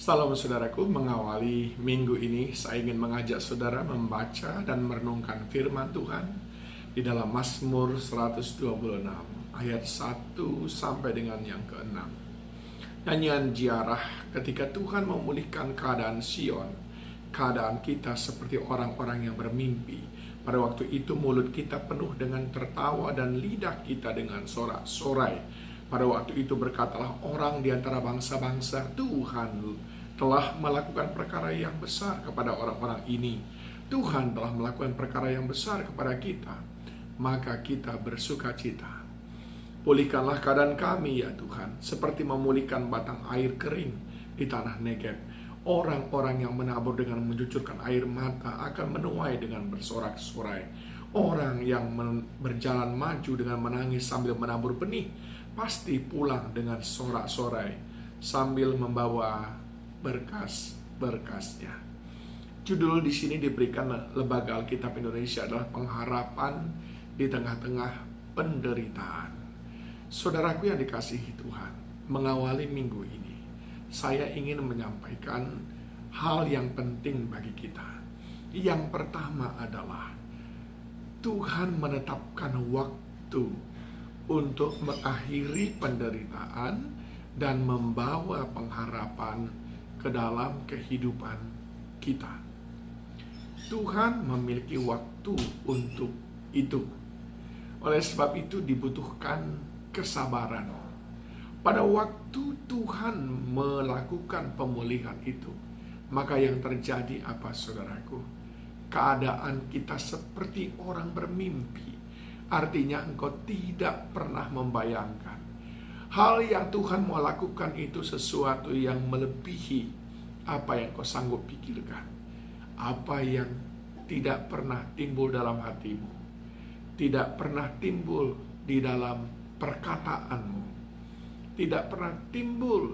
Salam saudaraku, mengawali minggu ini saya ingin mengajak saudara membaca dan merenungkan firman Tuhan di dalam Mazmur 126 ayat 1 sampai dengan yang ke-6. Nyanyian ziarah ketika Tuhan memulihkan keadaan Sion, keadaan kita seperti orang-orang yang bermimpi. Pada waktu itu mulut kita penuh dengan tertawa dan lidah kita dengan sorak-sorai. Pada waktu itu berkatalah orang di antara bangsa-bangsa, Tuhan telah melakukan perkara yang besar kepada orang-orang ini. Tuhan telah melakukan perkara yang besar kepada kita, maka kita bersuka cita. Pulihkanlah keadaan kami ya Tuhan, seperti memulihkan batang air kering di tanah Negeb. Orang-orang yang menabur dengan mencucurkan air mata akan menuai dengan bersorak-sorai. Orang yang berjalan maju dengan menangis sambil menabur benih pasti pulang dengan sorak-sorai sambil membawa berkas-berkasnya. Judul di sini diberikan Lembaga Alkitab Indonesia adalah Pengharapan di Tengah-Tengah Penderitaan. Saudaraku yang dikasihi Tuhan, mengawali minggu ini, saya ingin menyampaikan hal yang penting bagi kita. Yang pertama adalah Tuhan menetapkan waktu untuk mengakhiri penderitaan dan membawa pengharapan ke dalam kehidupan kita. Tuhan memiliki waktu untuk itu. Oleh sebab itu dibutuhkan kesabaran. Pada waktu Tuhan melakukan pemulihan itu, maka yang terjadi apa saudaraku? Keadaan kita seperti orang bermimpi. Artinya engkau tidak pernah membayangkan hal yang Tuhan mau lakukan itu sesuatu yang melebihi apa yang kau sanggup pikirkan. Apa yang tidak pernah timbul dalam hatimu, tidak pernah timbul di dalam perkataanmu, tidak pernah timbul,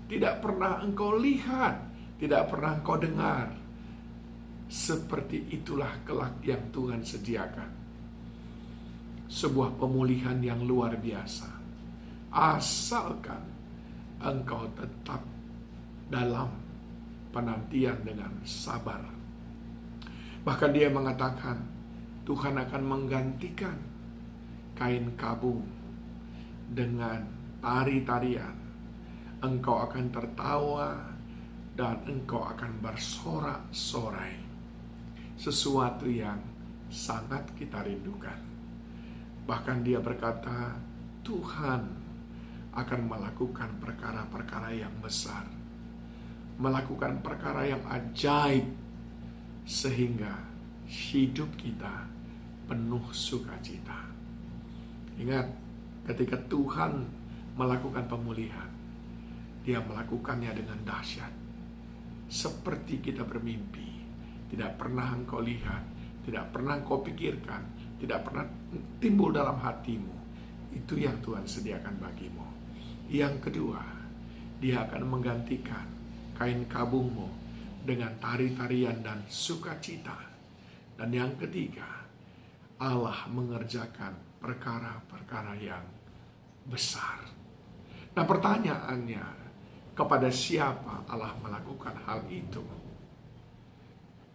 tidak pernah engkau lihat, tidak pernah engkau dengar. Seperti itulah kelak yang Tuhan sediakan. Sebuah pemulihan yang luar biasa, asalkan engkau tetap dalam penantian dengan sabar. Bahkan dia mengatakan Tuhan akan menggantikan kain kabung dengan tari-tarian. Engkau akan tertawa dan engkau akan bersorak-sorai. Sesuatu yang sangat kita rindukan. Bahkan dia berkata, Tuhan akan melakukan perkara-perkara yang besar, melakukan perkara yang ajaib, sehingga hidup kita penuh sukacita. Ingat, ketika Tuhan melakukan pemulihan, dia melakukannya dengan dahsyat. Seperti kita bermimpi, tidak pernah engkau lihat, tidak pernah engkau pikirkan, tidak pernah timbul dalam hatimu. Itu yang Tuhan sediakan bagimu. Yang kedua, dia akan menggantikan kain kabungmu dengan tari-tarian dan sukacita. Dan yang ketiga, Allah mengerjakan perkara-perkara yang besar. Nah pertanyaannya, kepada siapa Allah melakukan hal itu?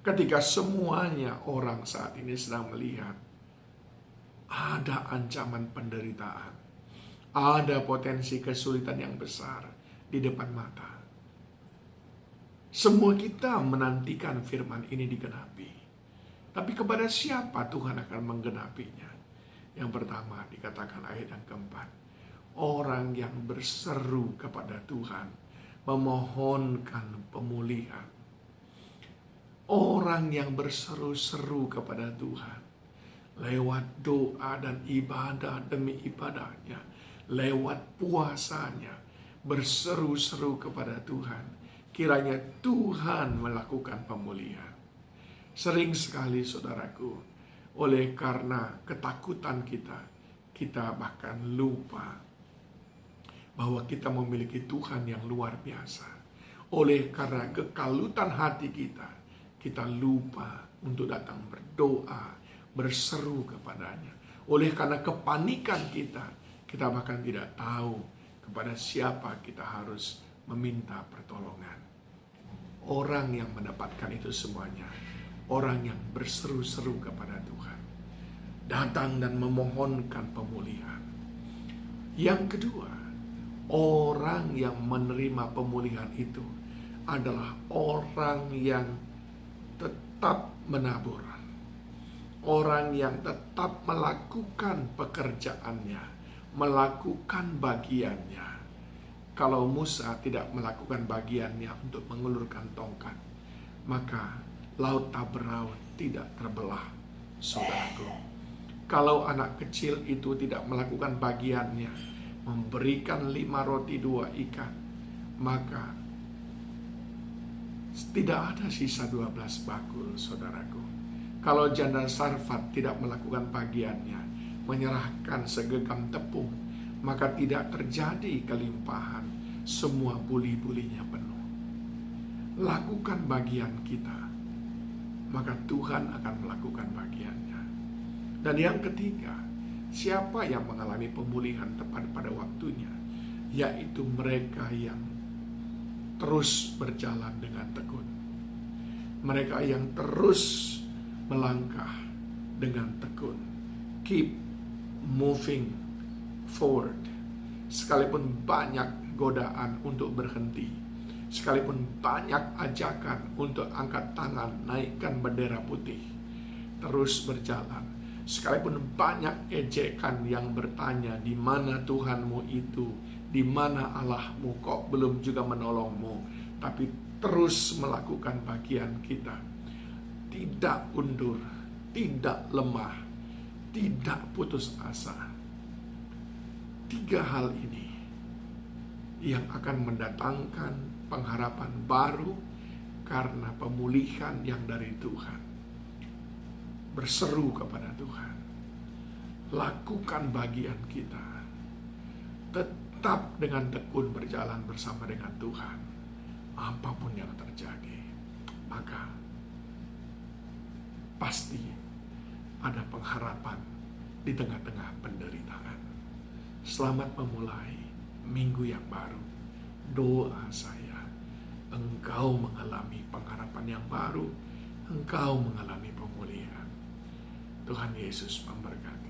Ketika semuanya orang saat ini sedang melihat ada ancaman penderitaan, ada potensi kesulitan yang besar di depan mata. Semua kita menantikan firman ini digenapi. Tapi kepada siapa Tuhan akan menggenapinya? Yang pertama dikatakan ayat yang keempat, orang yang berseru kepada Tuhan, memohonkan pemulihan. Orang yang berseru-seru kepada Tuhan lewat doa dan ibadah demi ibadahnya, lewat puasanya, berseru-seru kepada Tuhan. Kiranya Tuhan melakukan pemulihan. Sering sekali saudaraku, oleh karena ketakutan kita bahkan lupa bahwa kita memiliki Tuhan yang luar biasa. Oleh karena kekalutan hati kita lupa untuk datang berdoa, berseru kepadanya. Oleh karena kepanikan kita bahkan tidak tahu kepada siapa kita harus meminta pertolongan. orang yang mendapatkan itu semuanya, orang yang berseru-seru kepada Tuhan, datang dan memohonkan pemulihan. Yang kedua, orang yang menerima pemulihan itu adalah orang yang tetap menabur, orang yang tetap melakukan pekerjaannya, melakukan bagiannya. Kalau Musa tidak melakukan bagiannya untuk mengulurkan tongkat, maka laut Taberaut tidak terbelah, saudaraku. Kalau anak kecil itu tidak melakukan bagiannya, memberikan 5 roti 2 ikan, maka tidak ada sisa 12 bakul, saudaraku. Kalau janda Sarfat tidak melakukan bagiannya, menyerahkan segenggam tepung, maka tidak terjadi kelimpahan, semua buli-bulinya penuh. Lakukan bagian kita, maka Tuhan akan melakukan bagiannya. Dan yang ketiga, siapa yang mengalami pemulihan tepat pada waktunya? Yaitu mereka yang terus berjalan dengan tekun. Mereka yang terus melangkah dengan tekun. Keep moving forward. Sekalipun banyak godaan untuk berhenti, sekalipun banyak ajakan untuk angkat tangan, naikkan bendera putih, terus berjalan. Sekalipun banyak ejekan yang bertanya, di mana Tuhanmu itu, di mana Allahmu, kok belum juga menolongmu, tapi terus melakukan bagian kita. Tidak undur, tidak lemah, tidak putus asa. 3 hal ini yang akan mendatangkan pengharapan baru karena pemulihan yang dari Tuhan. Berseru kepada Tuhan, lakukan bagian kita, tetap dengan tekun berjalan bersama dengan Tuhan. Apapun yang terjadi, maka pasti ada pengharapan di tengah-tengah penderitaan. Selamat memulai minggu yang baru. Doa saya, engkau mengalami pengharapan yang baru, engkau mengalami pemulihan. Tuhan Yesus memberkati.